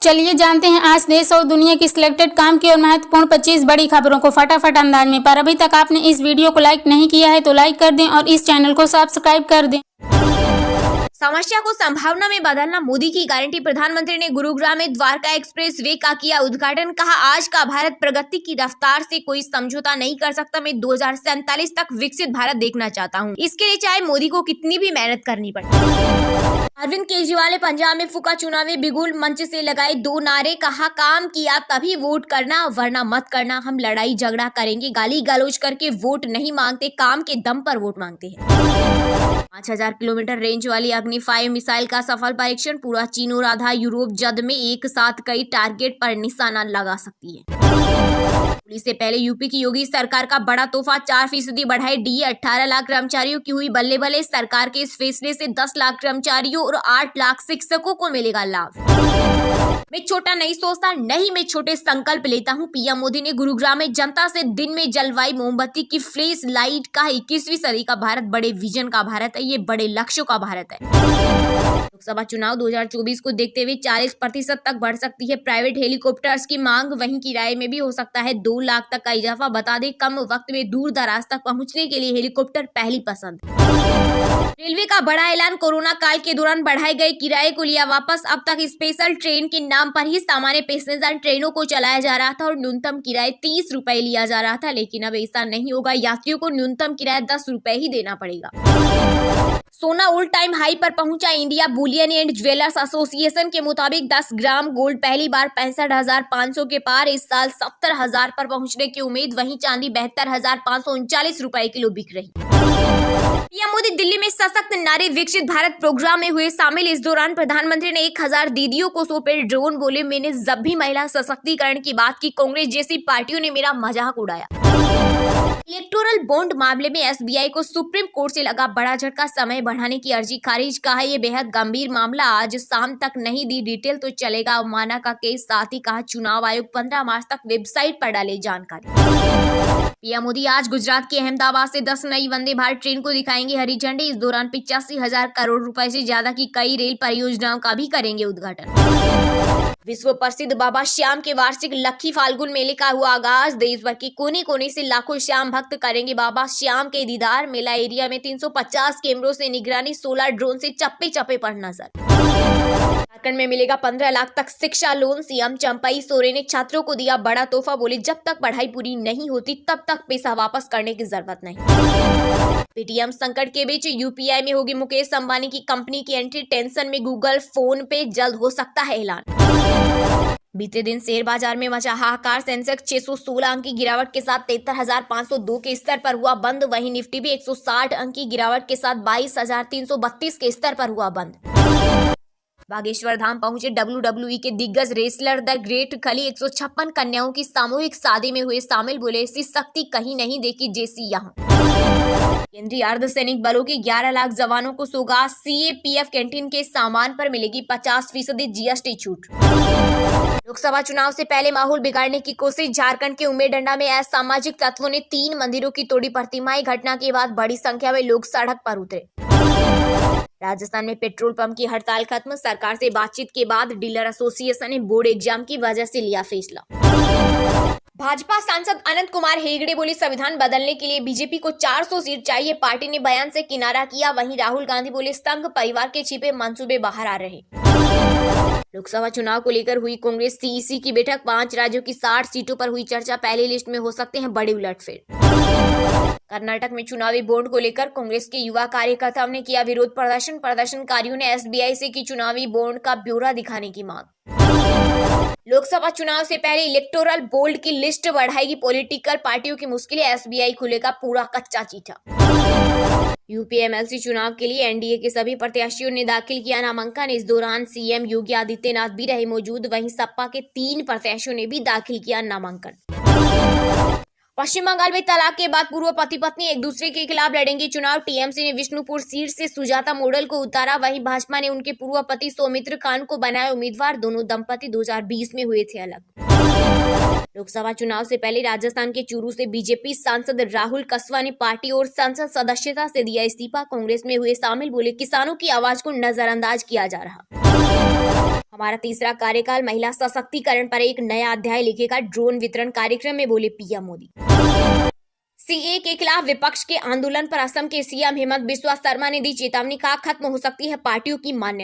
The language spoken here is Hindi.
चलिए जानते हैं आज देश और दुनिया की सिलेक्टेड काम की और महत्वपूर्ण 25 बड़ी खबरों को फटाफट अंदाज में। पर अभी तक आपने इस वीडियो को लाइक नहीं किया है तो लाइक कर दें और इस चैनल को सब्सक्राइब कर दें। समस्या को संभावना में बदलना, मोदी की गारंटी। प्रधानमंत्री ने गुरुग्राम में द्वारका एक्सप्रेस वे का किया उद्घाटन। कहा, आज का भारत प्रगति की रफ्तार से कोई समझौता नहीं कर सकता। मैं 2047 तक विकसित भारत देखना चाहता हूं। इसके लिए चाहे मोदी को कितनी भी मेहनत करनी पड़े। अरविंद केजरीवाल ने पंजाब में फूका चुनावी बिगुल, मंच से लगाए 2 नारे। कहा, काम किया तभी वोट करना, वरना मत करना। हम लड़ाई झगड़ा करेंगे, गाली गलौज करके वोट नहीं मांगते, काम के दम पर वोट मांगते हैं। 5000 किलोमीटर रेंज वाली अग्नि 5 मिसाइल का सफल परीक्षण। पूरा चीन और आधा यूरोप जद में एक साथ कई टारगेट पर निशाना लगा सकती है। पुलिस से पहले यूपी की योगी सरकार का बड़ा तोहफा, 4% बढ़ाए डीए। 18 लाख कर्मचारियों की हुई बल्ले बल्ले। सरकार के इस फैसले से 10 लाख कर्मचारियों और 8 लाख शिक्षकों को मिलेगा लाभ। मैं छोटा नहीं सोचता, नहीं मैं छोटे संकल्प लेता हूं। पीएम मोदी ने गुरुग्राम में जनता से दिन में जलवाई मोमबत्ती की फ्लैश लाइट। का 21वीं सदी का भारत बड़े विजन का भारत है, ये बड़े लक्ष्यों का भारत है। लोकसभा चुनाव 2024 को देखते हुए 40% तक बढ़ सकती है प्राइवेट हेलीकॉप्टर्स की मांग। वहीं किराए में भी हो सकता है 2 लाख तक का इजाफा। बता दें, कम वक्त में दूर दराज तक पहुंचने के लिए हेलीकॉप्टर पहली पसंद। रेलवे का बड़ा ऐलान, कोरोना काल के दौरान बढ़ाए गए किराए को लिया वापस। अब तक स्पेशल ट्रेन के नाम पर ही सामान्य पैसेंजर ट्रेनों को चलाया जा रहा था और न्यूनतम किराया 30 रुपए लिया जा रहा था, लेकिन अब ऐसा नहीं होगा। यात्रियों को न्यूनतम किराया 10 रुपए ही देना पड़ेगा। सोना ऑल टाइम हाई पर पहुंचा। India Boolean and jewellers association के मुताबिक 10 ग्राम गोल्ड पहली बार 65,500 के पार। इस साल 70,000 पर पहुंचने की उम्मीद। वहीं चांदी 72,539 रुपए किलो बिक रही। पीएम मोदी दिल्ली में सशक्त नारी विकसित भारत प्रोग्राम में हुए शामिल। इस दौरान प्रधानमंत्री ने 1000 दीदियों को सौंपे ड्रोन। बोले, मैंने जब भी महिला सशक्तिकरण की बात की, कांग्रेस जैसी पार्टियों ने मेरा मजाक उड़ाया। इलेक्टोरल बॉन्ड मामले में एसबीआई को सुप्रीम कोर्ट से लगा बड़ा झटका। समय बढ़ाने की अर्जी खारिज। कहा, यह बेहद गंभीर मामला, आज शाम तक नहीं दी डिटेल तो चलेगा अवमानना का केस। साथ ही कहा, चुनाव आयोग 15 मार्च तक वेबसाइट पर डाले जानकारी। पीएम मोदी आज गुजरात के अहमदाबाद से 10 नई वंदे भारत ट्रेन को दिखाएंगे हरी झंडी। इस दौरान 85,000 करोड़ रुपए से ज्यादा की कई रेल परियोजनाओं का भी करेंगे उद्घाटन। विश्व प्रसिद्ध बाबा श्याम के वार्षिक लक्खी फाल्गुन मेले का हुआ आगाज। देश भर के कोने कोने से लाखों श्याम भक्त करेंगे बाबा श्याम के दीदार। मेला एरिया में 350 कैमरों से निगरानी, 16 ड्रोन से चप्पे चप्पे पर नजर। झारखंड में मिलेगा 15 लाख तक शिक्षा लोन। सीएम चंपई सोरेन ने छात्रों को दिया बड़ा तोहफा। बोले, जब तक पढ़ाई पूरी नहीं होती तब तक पैसा वापस करने की जरूरत नहीं। पेटीएम संकट के बीच यूपीआई में होगी मुकेश अंबानी की कंपनी की एंट्री। टेंशन में गूगल, फोन पे, जल्द हो सकता है ऐलान। बीते दिन शेयर बाजार में मचा हाहाकार। सेंसेक्स 616 अंक की गिरावट के साथ 73,502 के स्तर पर हुआ बंद। वहीं निफ्टी भी 160 अंक की गिरावट के साथ 22,332 के स्तर पर हुआ बंद। बागेश्वर धाम पहुंचे WWE के दिग्गज रेसलर द ग्रेट खली। 156 कन्याओं की सामूहिक शादी में हुए शामिल। बोले, ऐसी शक्ति कहीं नहीं देखी जैसी यहाँ। केंद्रीय अर्धसैनिक बलों के 11 लाख जवानों को सौगात। सीएपीएफ कैंटीन के सामान पर मिलेगी 50% जीएसटी छूट। लोकसभा चुनाव से पहले माहौल बिगाड़ने की कोशिश। झारखंड के उम्मेडंडा में असामाजिक तत्वों ने 3 मंदिरों की तोड़ी प्रतिमाएं। घटना के बाद बड़ी संख्या में लोग सड़क पर उतरे। राजस्थान में पेट्रोल पंप की हड़ताल खत्म। सरकार से बातचीत के बाद डीलर एसोसिएशन ने बोर्ड एग्जाम की वजह से लिया फैसला। भाजपा सांसद अनंत कुमार हेगड़े बोले, संविधान बदलने के लिए बीजेपी को 400 सीट चाहिए। पार्टी ने बयान से किनारा किया। वहीं राहुल गांधी बोले, संघ परिवार के छिपे मंसूबे बाहर आ रहे। लोकसभा चुनाव को लेकर हुई कांग्रेस सीईसी की बैठक। 5 राज्यों की 60 सीटों पर हुई चर्चा। पहली लिस्ट में हो सकते हैं बड़े उलटफेर। कर्नाटक में चुनावी बॉन्ड को लेकर कांग्रेस के युवा कार्यकर्ताओं ने किया विरोध प्रदर्शन। प्रदर्शनकारियों ने एसबीआई से की चुनावी बॉन्ड का ब्यौरा दिखाने की मांग। लोकसभा चुनाव से पहले इलेक्टोरल बोल्ड की लिस्ट बढ़ाएगी पॉलिटिकल पार्टियों की मुश्किलें। एसबीआई खुलेगा पूरा कच्चा चीठा। यूपी एमएलसी चुनाव के लिए एनडीए के सभी प्रत्याशियों ने दाखिल किया नामांकन। इस दौरान सीएम योगी आदित्यनाथ भी रहे मौजूद। वहीं सपा के 3 प्रत्याशियों ने भी दाखिल किया नामांकन। पश्चिम बंगाल में तलाक के बाद पूर्व पति पत्नी एक दूसरे के खिलाफ लड़ेंगे चुनाव। टीएमसी ने विष्णुपुर सीट से सुजाता मॉडल को उतारा। वहीं भाजपा ने उनके पूर्व पति सौमित्र खान को बनाया उम्मीदवार। दोनों दंपति 2020 में हुए थे अलग। लोकसभा चुनाव से पहले राजस्थान के चूरू से बीजेपी सांसद राहुल कसवा ने पार्टी और संसद सदस्यता से दिया इस्तीफा। कांग्रेस में हुए शामिल। बोले, किसानों की आवाज को नजरअंदाज किया जा रहा। हमारा तीसरा कार्यकाल महिला सशक्तिकरण पर एक नया अध्याय लिखेगा, ड्रोन वितरण कार्यक्रम में बोले पीएम मोदी। सीए के खिलाफ विपक्ष के आंदोलन पर असम के सीएम हेमंत बिस्वा शर्मा ने दी चेतावनी, कहा खत्म हो सकती है पार्टियों की मान्यता।